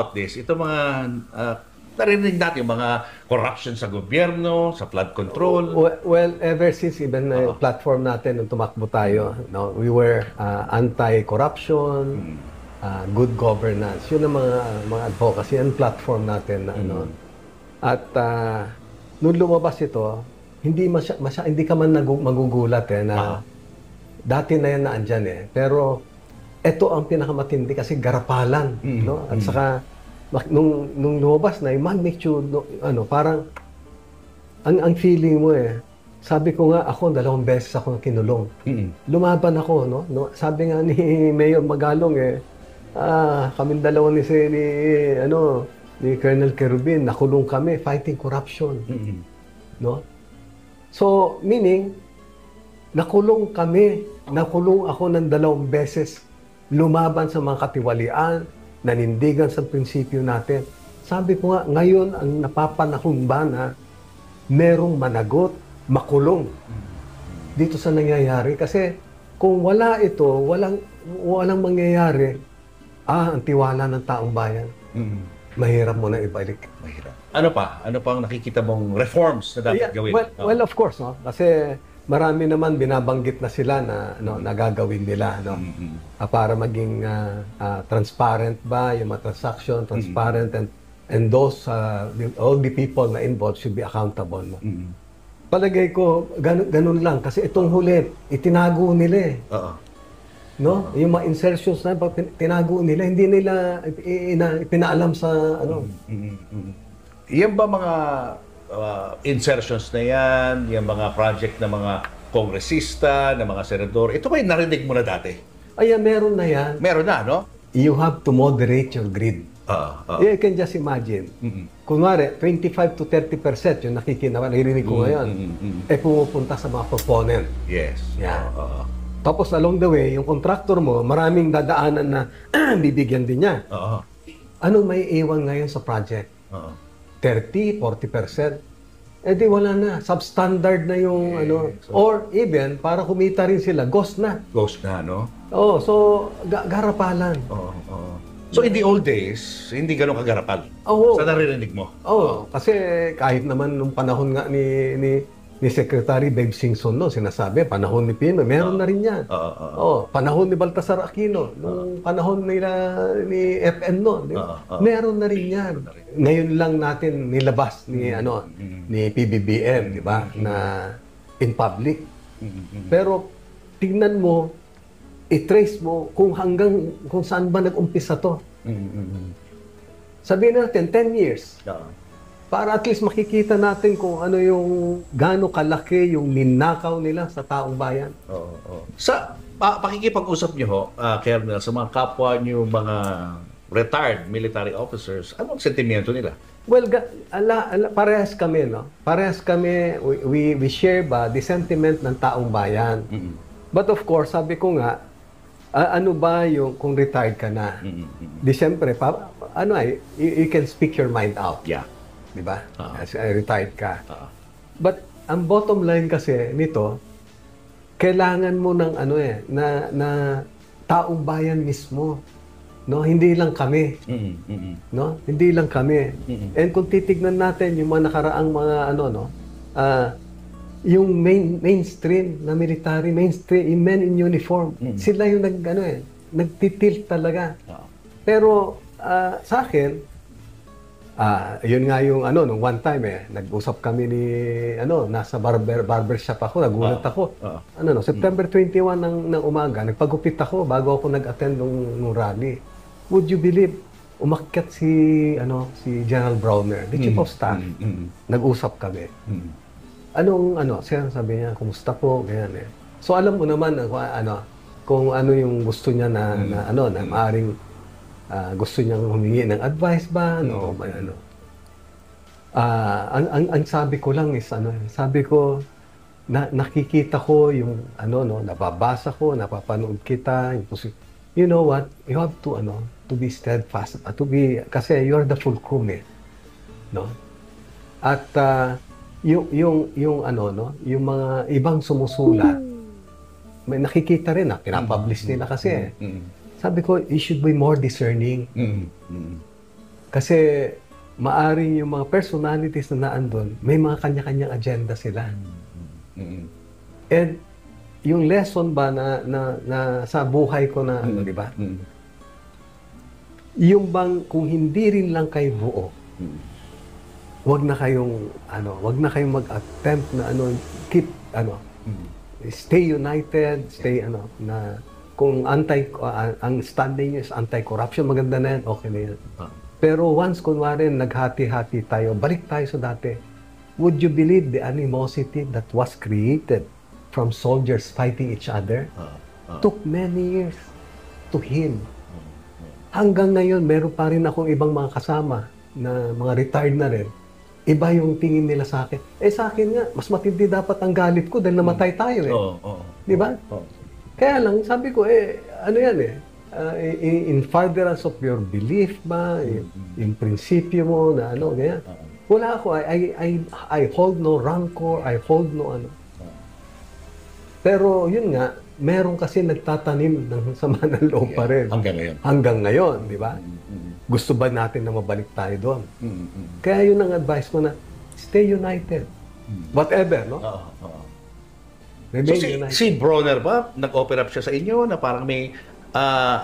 about this, ito mga narinig natin yung mga corruption sa gobyerno, sa flood control. Well, ever since even platform natin nung tumakbo tayo, no, we were anti-corruption, good governance. Yun ang mga advocacy and platform natin na ano. At nung lumabas ito, hindi ka man magugulat na dati na yan na andyan eh. Pero ito ang pinakamatindi kasi garapalan, no? At saka nung lumabas na yung magnitude, parang ang feeling mo eh. Sabi ko nga ako, 2 beses ako kinulong. Lumaban ako, no? Sabi nga ni Mayor Magalong eh, kaming dalawa ni Colonel Kerubin, nakulong kami fighting corruption. No? So, meaning, nakulong ako ng 2 beses, lumaban sa mga katiwalian, nanindigan sa prinsipyo natin. Sabi ko nga, ngayon ang napapanahon ba na merong managot, makulong dito sa nangyayari? Kasi kung wala ito, walang mangyayari, ang tiwala ng taong bayan, mahirap mo na ibalik. Mahirap. Ano pa? Ano pang nakikita mong reforms na dapat gawin? Well, of course, no? Kasi marami naman binabanggit na sila na nagagawin nila, no? Para maging transparent ba yung mga transaction, transparent, and those all the people na involved should be accountable, no? Palagay ko ganun lang kasi itong huli itinago nila eh. No? Yung mga insertions na tinago nila, hindi nila ipinaalam sa ano. Yan ba mga insertions na yan, yung mga project na mga kongresista, na mga senador, ito ba yung narinig mo na dati? Ayan, meron na yan. Meron na, no? You have to moderate your greed. You can just imagine. Kunwari, 25 to 30% yung naririnig ko ngayon, pumupunta sa mga proponent. Yes. Yeah. Tapos along the way, yung contractor mo, maraming dadaanan na bibigyan din niya. Anong may iwan ngayon sa project? 30, 40%. Di wala na. Substandard na yung or even, para kumita rin sila, ghost na. Ghost na, no? So, garapalan. So, in the old days, hindi ganun kagarapal? Sa naririnig mo? Kasi kahit naman nung panahon nga ni Secretary Babe Singson, sinasabi, panahon ni Pino, meron na rin yan. Panahon ni Baltasar Aquino, nung panahon ni FN, meron na rin yan. Ngayon lang natin nilabas ni PBBM, di ba, na in public. Pero tignan mo, i-trace mo kung saan ba nag-umpisa to. Sabihin natin, 10 years. Para at least makikita natin kung ano yung gaano kalaki yung ninakaw nila sa taong bayan. Sa pakikipag-usap niyo, Colonel, sa mga kapwa niyo, mga retired military officers, anong sentimento nila? Well, parehas kami, no? Parehas kami, we share ba the sentiment ng taong bayan. But of course, sabi ko nga, ano ba yung kung retired ka na? Di siyempre, you can speak your mind out. Yeah. Di ba? As retired ka. But ang bottom line kasi nito, kailangan mo ng na taong bayan mismo. No, hindi lang kami. No? Hindi lang kami. And kung titignan natin yung mga nakaraang mga yung mainstream na military, yung men in uniform, sila yung nagtitilt talaga. Pero sa akin, yun nga yung nung one time nag-usap kami ni nasa barbershop ako, nagulat ako. September 21 ng umaga, nagpagupit ako bago ako nag-attend nung rally. Would you believe, umakyat si General Browner, the Chief of Staff. Nag-usap kami. Siya sabi niya, kumusta po, ganyan So alam mo naman kung ano yung gusto niya na maaring gusto niyang humingi ng advice ba, ang sabi ko lang is sabi ko nakikita ko yung nababasa ko, napapanood kita, you know what, you have to be steadfast, kasi you're the fulcrum no? At yung mga ibang sumusulat, may nakikita rin pinapublish nila kasi. Sabi ko, you should be more discerning. Kasi maaring yung mga personalities na naandun, may mga kanya-kanyang agenda sila. Mm. And yung lesson ba na sa buhay ko na, ano, di ba? Mm. Yung bang kung hindi rin lang kayo buo, wag na kayong mag-attempt na stay united, stay na kung ang standing niyo is anti-corruption, maganda na yan, okay na yan. Pero once kunwari naghati-hati tayo, balik tayo sa dati. Would you believe the animosity that was created from soldiers fighting each other took many years to heal. Hanggang ngayon, meron pa rin akong ibang mga kasama na mga retired na rin. Iba yung tingin nila sa akin. Sa akin nga, mas matindi dapat ang galit ko dahil namatay tayo eh. Di ba? Kaya lang, sabi ko, ano yan eh, in furtherance of your belief ba, yung prinsipyo mo na ano, ganyan. Wala ako, I hold no rancor, I hold no ano. Pero yun nga, meron kasi nagtatanim ng sama ng loob pa rin. Hanggang ngayon, di ba? Gusto ba natin na mabalik tayo doon? Kaya yun ang advice ko na, stay united. Whatever, no? So si Bronner ba, nag-open up siya sa inyo na parang may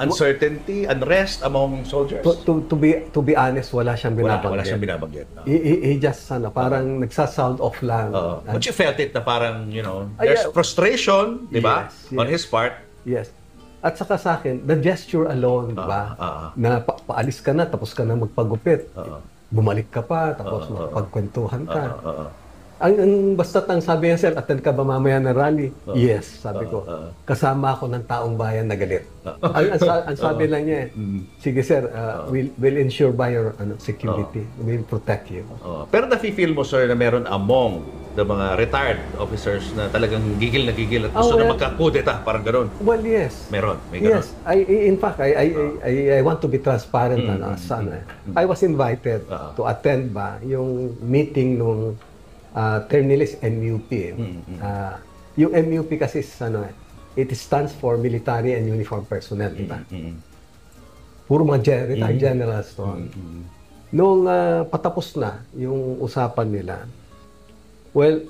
uncertainty, unrest among soldiers? To be honest, wala siyang binabanggit. Wala siyang binabanggit. He just, parang nagsa-sound off lang. But you felt it na parang, there's frustration, di ba? Yes. On his part. Yes. At saka sa akin, the gesture alone, di ba? Na paalis ka na, tapos ka na magpagupit. Bumalik ka pa, tapos magpagkwentuhan ka. Basta't ang sabi niya, sir, attend ka ba mamaya ng rally? Yes, sabi ko. Kasama ako ng taong bayan na galit. Ang sabi lang niya, sige sir, we'll ensure by your security. We'll protect you. Pero nafe-feel mo, sir, na meron among the mga retired officers na talagang gigil na gigil at gusto na magkakudeta, parang gano'n? Well, yes. Meron, may gano'n. Yes. In fact, I want to be transparent. I was invited to attend ba yung meeting nung Ternilis MUP. Yung MUP kasi it stands for Military and Uniform Personnel, di ba? Puro mga retired generals to. Nung patapos na yung usapan nila, well,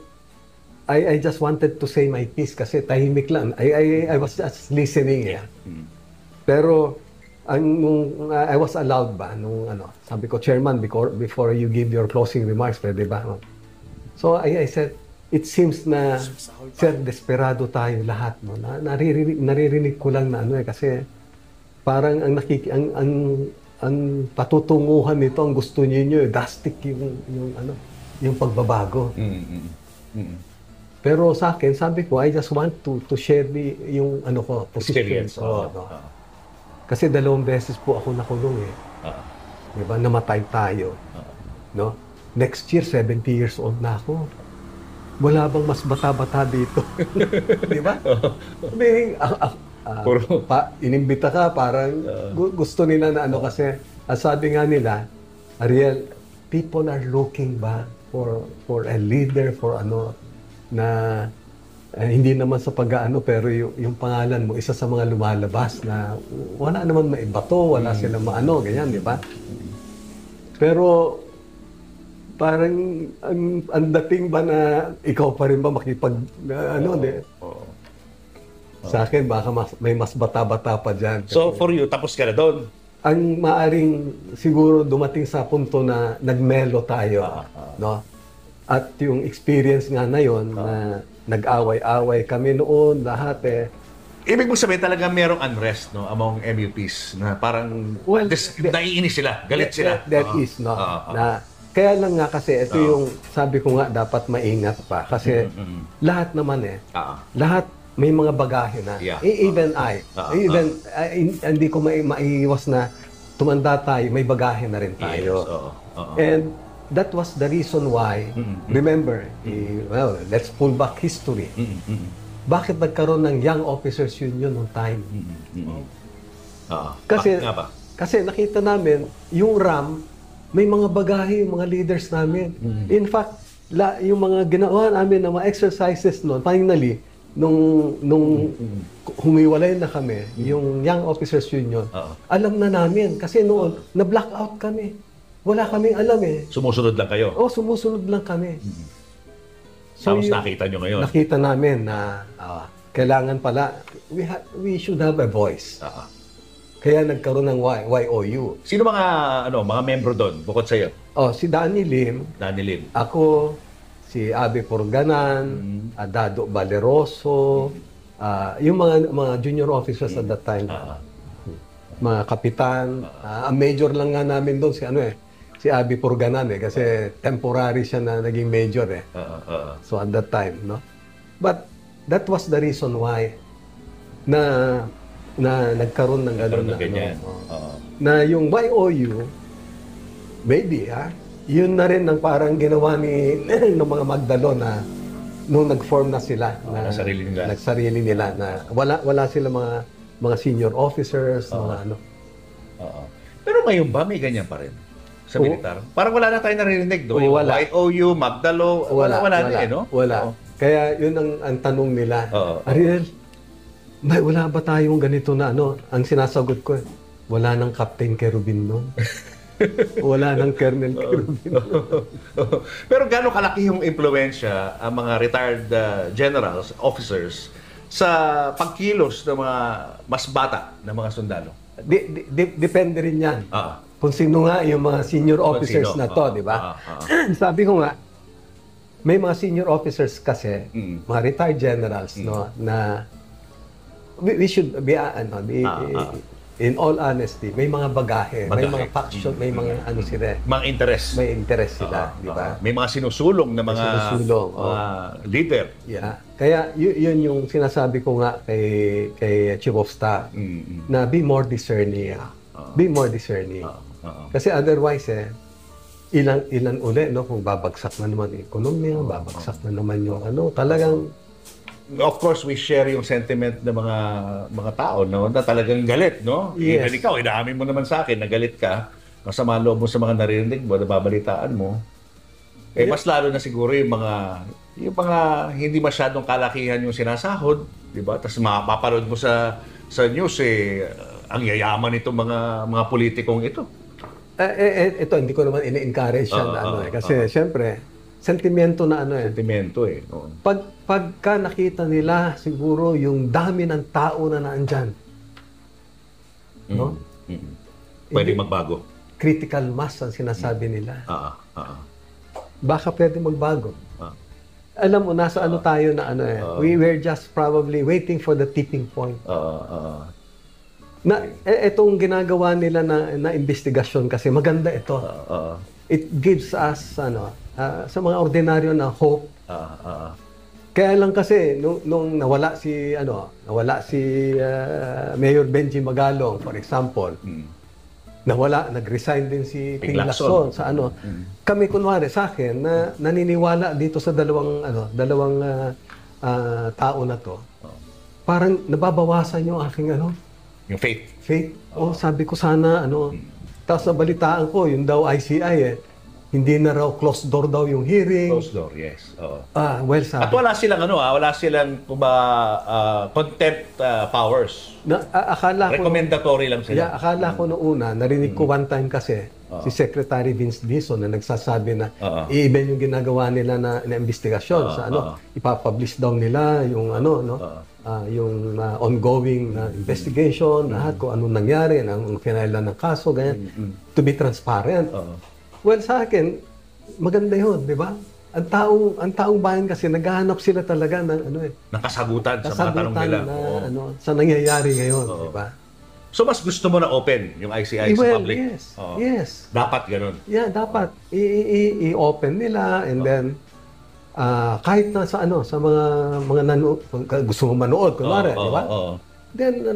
I just wanted to say my piece kasi tahimik lang. I was just listening. Pero I was allowed ba nung sabi ko, Chairman, before you give your closing remarks, pwede ba? So I said, it seems na, sir, desperado tayo lahat. No? Naririnig ko lang na kasi parang ang patutunguhan nito, ang gusto niyo drastic yung pagbabago. Pero sa akin, sabi ko, I just want to share yung position. Kasi 2 beses po ako nakulong eh. Diba? Namatay tayo. No? Next year, 70 years old na ako. Wala bang mas bata-bata dito? Di ba? Inimbita ka, parang gusto nila na kasi, sabi nga nila, Ariel, people are looking ba for a leader, for na hindi naman sa pero yung pangalan mo, isa sa mga lumalabas na wala naman maibato, wala silang ganyan, di ba? Pero, parang ang dating ba na ikaw pa rin ba makipag sa akin baka may mas bata-bata pa diyan. So for you, tapos ka na doon? Ang maaring siguro dumating sa punto na nagmelo tayo, no? At yung experience nga na yon na nag-away-away kami noon lahat Ibig mo sabihin talaga merong unrest among MUPs na parang naiinis sila, galit sila. That is kaya lang nga kasi ito yung sabi ko nga dapat maingat pa kasi lahat naman lahat may mga bagahe na. Even hindi ko maiiwas na tumanda tayo, may bagahe na rin tayo. And that was the reason why, remember, let's pull back history. Bakit nagkaroon ng Young Officers Union noong time? Kasi nakita namin yung RAM, may mga bagahe yung mga leaders namin. In fact, yung mga ginawa namin na mga exercises noon, finally, nung humiwalay na kami, yung Young Officers Union, alam na namin. Kasi noon, na-blackout kami. Wala kaming alam eh. Sumusunod lang kayo. Sumusunod lang kami. Tapos yun, nakita nyo ngayon. nakita namin na kailangan pala, we should have a voice. Kaya nagkaroon ng YOU. Sino mga membro doon, bukod sa'yo? Si Danny Lim, ako, si Abby Porganan, Dado Valeroso, yung mga junior officers at that time, mga kapitan. Ang major lang nga namin doon si Abby Porganan kasi temporary siya na naging major So at that time, no? But that was the reason why na nagkaroon ng gano'n na yung YOU, maybe yun na rin ang parang ginawa ng mga Magdalo na nung nag-form na sila nagsarili nila na wala sila mga senior officers, mga ano. Pero ngayon ba may ganyan pa rin sa militar? Parang wala na tayo naririnig doon. Wala. YOU, Magdalo, wala na no? Wala. Kaya yun ang tanong nila. Ariel, wala ba tayong ganito na ano? Ang sinasagot ko, wala nang Captain Kerubin noon. Wala nang Colonel Kerubin. Pero gaano kalaki yung impluwensya ang mga retired generals, officers, sa pagkilos ng mga mas bata na mga sundalo? Depende rin yan. Kung sino nga yung mga senior officers na to, di ba? Sabi ko nga, may mga senior officers kasi, mga retired generals, no, na we should be, in all honesty, may mga bagahe, may mga faction, may mga ano sila. Mga interest. May interest sila, di ba? May mga sinusulong na mga leader. Yeah. Kaya yun yung sinasabi ko nga kay Chief of Staff, na be more discerning. Be more discerning. Kasi otherwise, ilan uli, no, kung babagsak na naman yung ekonomiya, babagsak na naman yung ano, talagang... Of course, we share yung sentiment ng mga tao, no, na talagang galit, no? Yes. Even ikaw, inaamin mo naman sa akin na galit ka, masama loob mo sa mga naririnig mo, nababalitaan mo. Mas lalo na siguro yung mga hindi masyadong kalakihan yung sinasahod, di ba? Tapos mapapanood mo sa news, ang yayaman itong mga politikong ito. Ito, hindi ko naman ini-encourage yan kasi siyempre, sentimento na Sentimento Pagka nakita nila siguro yung dami ng tao na naandyan, no? Pwede magbago. Critical mass ang sinasabi nila. Baka pwede magbago. Alam mo, nasa ano tayo na we were just probably waiting for the tipping point. Etong ginagawa nila na investigasyon kasi maganda ito. It gives us sa mga ordinaryo na hope. Kaya lang kasi nung nawala si Mayor Benji Magalong, for example, nag-resign din si Ping Lacson sa kami kunwari sa akin na naniniwala dito sa dalawang tao na to. Parang nababawasan yung aking yung faith. Sabi ko sana tapos nabalitaan ko yung daw ICI hindi na raw closed door daw yung hearing. Closed door, yes. Well, sabi. At wala silang contempt powers. Akala ko recommendatory lang sila. Akala ko noong una, narinig ko one time kasi si Secretary Vince Dizon na nagsasabi na i-even yung ginagawa nila na investigasyon sa ipapublish daw nila yung yung ongoing na investigation, lahat kung anong nangyari, ang finailan ng kaso, ganyan, to be transparent. Well, sa akin, maganda yun, di ba? Ang taong bayan kasi naghahanap sila talaga ng ng kasagutan sa mga tanong nila. Sa nangyayari ngayon, di ba? So mas gusto mo na open yung ICI sa public? Yes. Dapat ganun? Yeah, dapat. I-open nila and then kahit na sa mga gusto mo manood, kunwari, di ba? Then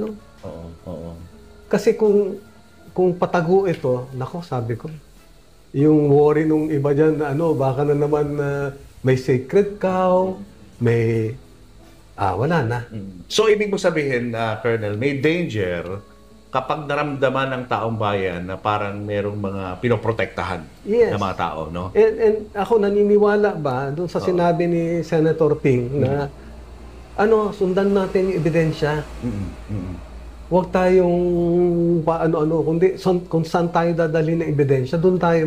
kasi kung patago ito, nako, sabi ko, yung worry nung iba dyan na baka na naman may sacred cow, may wala na. So ibig mo sabihin, Colonel, may danger kapag naramdaman ng taong bayan na parang merong mga pinoprotektahan na mga tao, no? And ako naniniwala ba doon sa sinabi ni Senator Ping na sundan natin yung ebidensya. Huwag tayong paano-ano, kundi kung saan tayo dadalhin ng ebidensya, doon tayo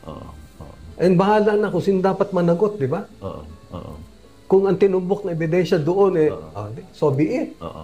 Oo. Oo. and bahala na kung sino dapat managot, di ba? Oo. Oo. Kung ang tinumbok na ebidensya doon, so be it. Oo.